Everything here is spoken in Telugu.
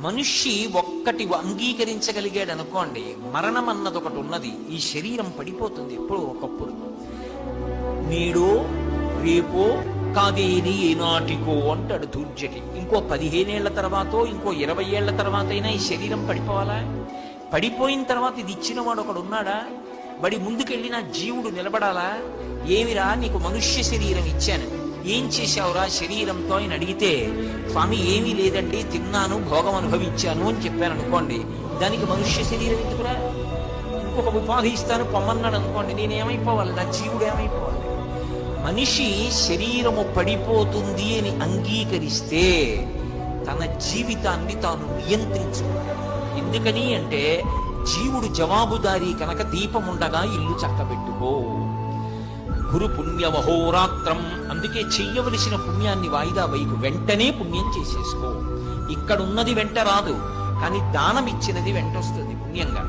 మనిషి ఒక్కటి అంగీకరించగలిగాడు అనుకోండి, మరణం అన్నది ఒకటి ఉన్నది. ఈ శరీరం పడిపోతుంది ఎప్పుడో ఒకప్పుడు. నేడో రేపో కాదేని ఏనాటికో అంటాడు దూర్జటి. ఇంకో 15 ఏళ్ల తర్వాతో ఇంకో 20 ఏళ్ల తర్వాత అయినా ఈ శరీరం పడిపోవాలా? పడిపోయిన తర్వాత ఇది ఇచ్చిన వాడు ఒకడు ఉన్నాడా? వాడి ముందుకెళ్ళిన జీవుడు నిలబడాలా? ఏమిరా నీకు మనుష్య శరీరం ఇచ్చాను, ఏం చేశావురా శరీరంతో అని అడిగితే, స్వామి ఏమీ లేదండి, తిన్నాను, భోగం అనుభవించాను అని చెప్పాను అనుకోండి, దానికి మనుష్య శరీరం ఎందుకురా? ఇంకొక ఉపాధి ఇస్తాను పొమ్మన్నాడు అనుకోండి, నేనేమైపోవాలి? నా జీవుడు ఏమైపోవాలి? మనిషి శరీరము పడిపోతుంది అని అంగీకరిస్తే తన జీవితాన్ని తాను నియంత్రించుకోవాలి. ఎందుకని అంటే జీవుడు జవాబుదారీ కనుక దీపం ఉండగా ఇల్లు చక్కబెట్టుకో. గురు పుణ్యమహోరాత్రం, అందుకే చెయ్యవలసిన పుణ్యాన్ని వాయిదా వైపు వెంటనే పుణ్యం చేసేసుకో. ఇక్కడున్నది వెంట రాదు, కానీ దానం ఇచ్చినది వెంట వస్తుంది పుణ్యంగా.